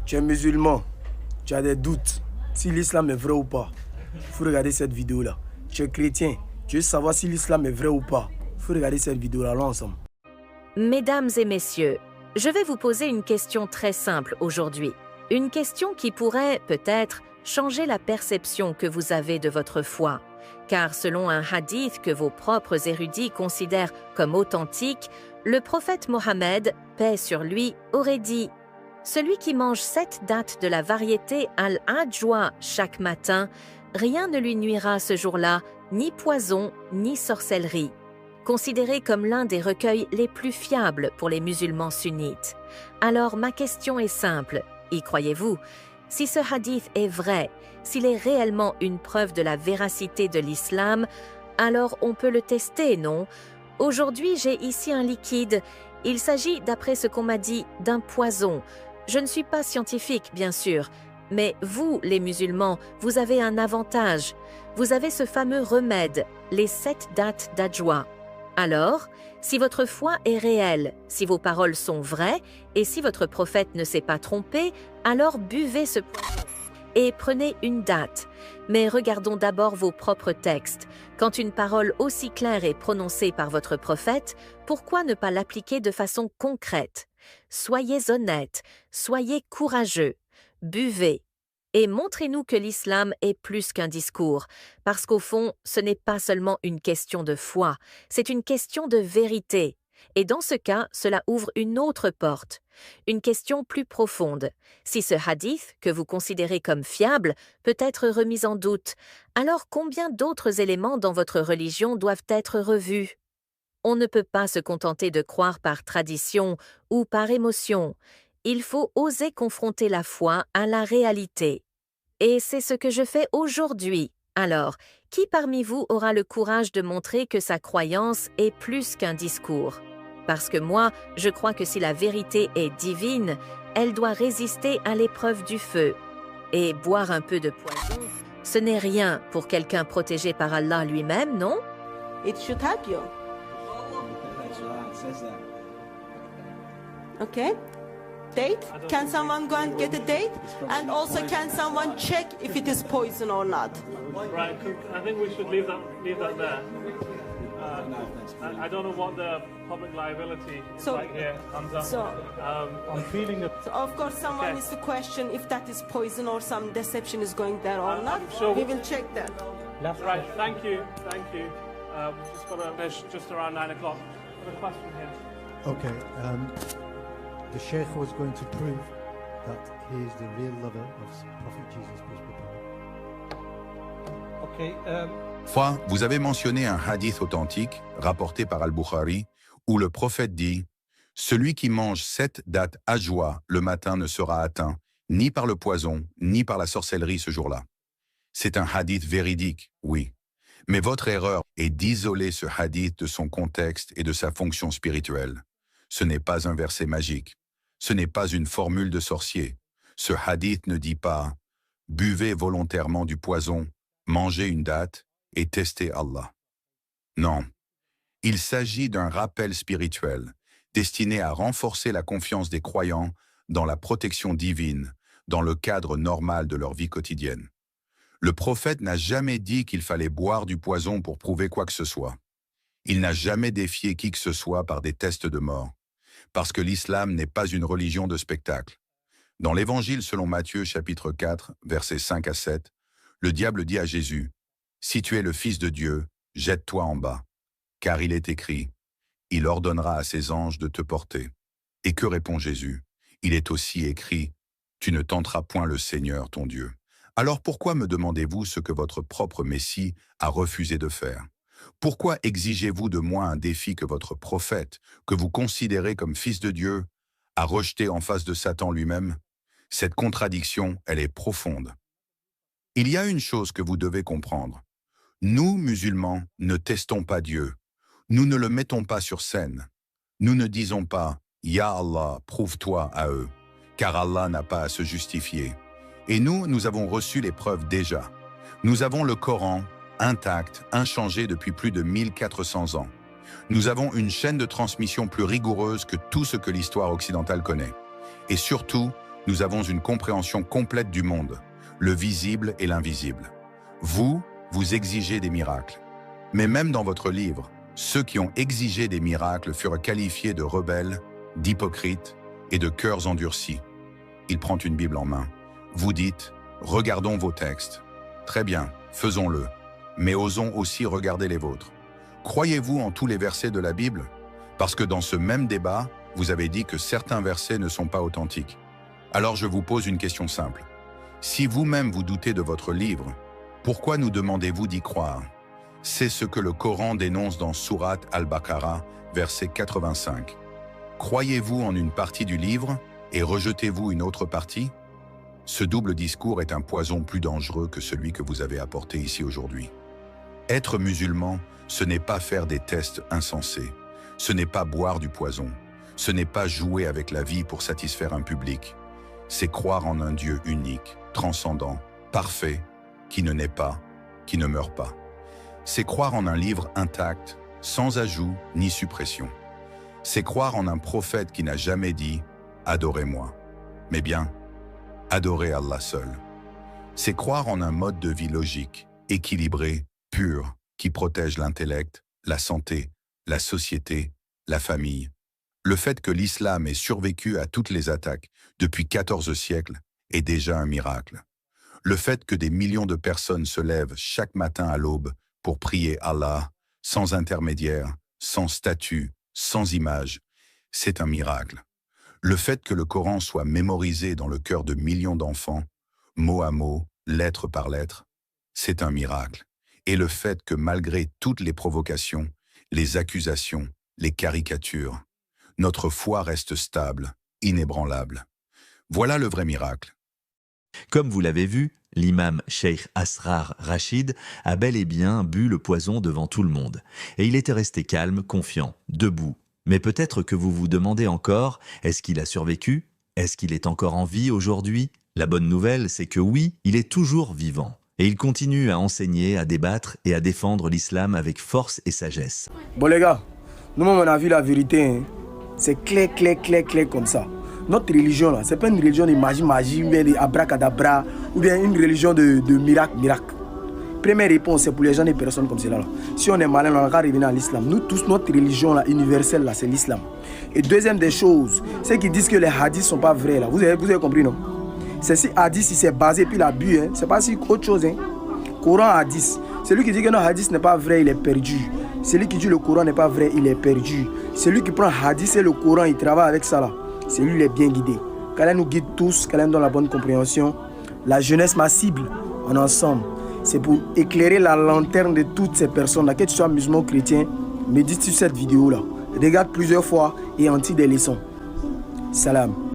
Tu es musulman, tu as des doutes si l'islam est vrai ou pas. Il faut regarder cette vidéo-là. Tu es chrétien, tu veux savoir si l'islam est vrai ou pas. Il faut regarder cette vidéo-là, allons ensemble. Mesdames et messieurs, je vais vous poser une question très simple aujourd'hui. Une question qui pourrait, peut-être, changer la perception que vous avez de votre foi. Car selon un hadith que vos propres érudits considèrent comme authentique, le prophète Mohammed, paix sur lui, aurait dit « Celui qui mange 7 dattes de la variété al-ajwa chaque matin, rien ne lui nuira ce jour-là, ni poison, ni sorcellerie. » Considéré comme l'un des recueils les plus fiables pour les musulmans sunnites. Alors ma question est simple, y croyez-vous? Si ce hadith est vrai, s'il est réellement une preuve de la véracité de l'islam, alors on peut le tester, non? Aujourd'hui, j'ai ici un liquide. Il s'agit, d'après ce qu'on m'a dit, d'un poison. Je ne suis pas scientifique, bien sûr, mais vous, les musulmans, vous avez un avantage. Vous avez ce fameux remède, les 7 dattes d'ajwa. Alors, si votre foi est réelle, si vos paroles sont vraies, et si votre prophète ne s'est pas trompé, alors buvez ce poison et prenez une date. Mais regardons d'abord vos propres textes. Quand une parole aussi claire est prononcée par votre prophète, pourquoi ne pas l'appliquer de façon concrète? Soyez honnêtes, soyez courageux, buvez. Et montrez-nous que l'islam est plus qu'un discours, parce qu'au fond, ce n'est pas seulement une question de foi, c'est une question de vérité. Et dans ce cas, cela ouvre une autre porte, une question plus profonde. Si ce hadith, que vous considérez comme fiable, peut être remis en doute, alors combien d'autres éléments dans votre religion doivent être revus? On ne peut pas se contenter de croire par tradition ou par émotion. Il faut oser confronter la foi à la réalité. Et c'est ce que je fais aujourd'hui. Alors, qui parmi vous aura le courage de montrer que sa croyance est plus qu'un discours? Parce que moi, je crois que si la vérité est divine, elle doit résister à l'épreuve du feu. Et boire un peu de poison, ce n'est rien pour quelqu'un protégé par Allah lui-même, non? It should help you. Okay? Date? Can someone go and get a date? And also, can someone check if it is poison or not? Right, I think we should leave that there. I don't know what the public liability is like here, Hamza. I'm feeling it. So of course, someone needs to question if that is poison or some deception is going there or not. Sure. We will check that. Right, thank you. We've just got to finish just around 9 o'clock. Got a question here. Okay. The Sheikh was going to prove that he is the real lover of Prophet Jesus, peace be upon him. Okay. Fois, vous avez mentionné un hadith authentique, rapporté par Al-Bukhari, où le prophète dit « Celui qui mange 7 dattes ajwa le matin ne sera atteint, ni par le poison, ni par la sorcellerie ce jour-là. » C'est un hadith véridique, oui. Mais votre erreur est d'isoler ce hadith de son contexte et de sa fonction spirituelle. Ce n'est pas un verset magique. Ce n'est pas une formule de sorcier. Ce hadith ne dit pas « Buvez volontairement du poison, mangez une date et testez Allah ». Non. Il s'agit d'un rappel spirituel destiné à renforcer la confiance des croyants dans la protection divine, dans le cadre normal de leur vie quotidienne. Le prophète n'a jamais dit qu'il fallait boire du poison pour prouver quoi que ce soit. Il n'a jamais défié qui que ce soit par des tests de mort. Parce que l'islam n'est pas une religion de spectacle. Dans l'Évangile selon Matthieu, chapitre 4, versets 5 à 7, le diable dit à Jésus, « Si tu es le Fils de Dieu, jette-toi en bas, car il est écrit, il ordonnera à ses anges de te porter. » Et que répond Jésus? Il est aussi écrit, « Tu ne tenteras point le Seigneur ton Dieu. » Alors pourquoi me demandez-vous ce que votre propre Messie a refusé de faire? Pourquoi exigez-vous de moi un défi que votre prophète, que vous considérez comme fils de Dieu, a rejeté en face de Satan lui-même? Cette contradiction, elle est profonde. Il y a une chose que vous devez comprendre. Nous, musulmans, ne testons pas Dieu. Nous ne le mettons pas sur scène. Nous ne disons pas « Ya Allah, prouve-toi à eux », car Allah n'a pas à se justifier. Et nous avons reçu les preuves déjà. Nous avons le Coran, intact, inchangé depuis plus de 1400 ans. Nous avons une chaîne de transmission plus rigoureuse que tout ce que l'histoire occidentale connaît. Et surtout, nous avons une compréhension complète du monde, le visible et l'invisible. Vous exigez des miracles. Mais même dans votre livre, ceux qui ont exigé des miracles furent qualifiés de rebelles, d'hypocrites et de cœurs endurcis. Il prend une Bible en main. Vous dites, regardons vos textes. Très bien, faisons-le. Mais osons aussi regarder les vôtres. Croyez-vous en tous les versets de la Bible? Parce que dans ce même débat, vous avez dit que certains versets ne sont pas authentiques. Alors je vous pose une question simple. Si vous-même vous doutez de votre livre, pourquoi nous demandez-vous d'y croire? C'est ce que le Coran dénonce dans Sourate Al-Baqarah, verset 85. Croyez-vous en une partie du livre et rejetez-vous une autre partie? Ce double discours est un poison plus dangereux que celui que vous avez apporté ici aujourd'hui. Être musulman, ce n'est pas faire des tests insensés. Ce n'est pas boire du poison. Ce n'est pas jouer avec la vie pour satisfaire un public. C'est croire en un Dieu unique, transcendant, parfait, qui ne naît pas, qui ne meurt pas. C'est croire en un livre intact, sans ajout ni suppression. C'est croire en un prophète qui n'a jamais dit « Adorez-moi », mais bien « Adorez Allah seul ». C'est croire en un mode de vie logique, équilibré, pur, qui protège l'intellect, la santé, la société, la famille. Le fait que l'islam ait survécu à toutes les attaques depuis 14 siècles est déjà un miracle. Le fait que des millions de personnes se lèvent chaque matin à l'aube pour prier Allah, sans intermédiaire, sans statut, sans image, c'est un miracle. Le fait que le Coran soit mémorisé dans le cœur de millions d'enfants, mot à mot, lettre par lettre, c'est un miracle. Et le fait que malgré toutes les provocations, les accusations, les caricatures, notre foi reste stable, inébranlable. Voilà le vrai miracle. Comme vous l'avez vu, l'imam Cheikh Asrar Rachid a bel et bien bu le poison devant tout le monde. Et il était resté calme, confiant, debout. Mais peut-être que vous vous demandez encore, est-ce qu'il a survécu? Est-ce qu'il est encore en vie aujourd'hui? La bonne nouvelle, c'est que oui, il est toujours vivant. Et il continue à enseigner, à débattre et à défendre l'islam avec force et sagesse. Bon les gars, nous-mêmes on a vu la vérité, hein. C'est clair comme ça. Notre religion là, c'est pas une religion de magie, ou bien d'abracadabra, ou bien une religion de miracle. Première réponse, c'est pour les gens et personnes comme cela là. Si on est malin, on va revenir à l'islam. Nous tous, notre religion là, universelle là, c'est l'islam. Et deuxième des choses, c'est qu'ils disent que les hadiths sont pas vrais là. Vous avez compris non? C'est si hadith, si c'est basé puis l'abus, hein. C'est pas si autre chose, hein. Coran hadith. Celui qui dit que non hadith n'est pas vrai, il est perdu. Celui qui dit le Coran n'est pas vrai, il est perdu. Celui qui prend hadith et le Coran, il travaille avec ça là. C'est lui, il est bien guidé. Qu'Allah nous guide tous, qu'Allah nous donne la bonne compréhension. La jeunesse, ma cible, en ensemble. C'est pour éclairer la lanterne de toutes ces personnes-là. Que tu sois musulman ou chrétien, médite sur cette vidéo-là. Regarde plusieurs fois et en tire des leçons. Salam.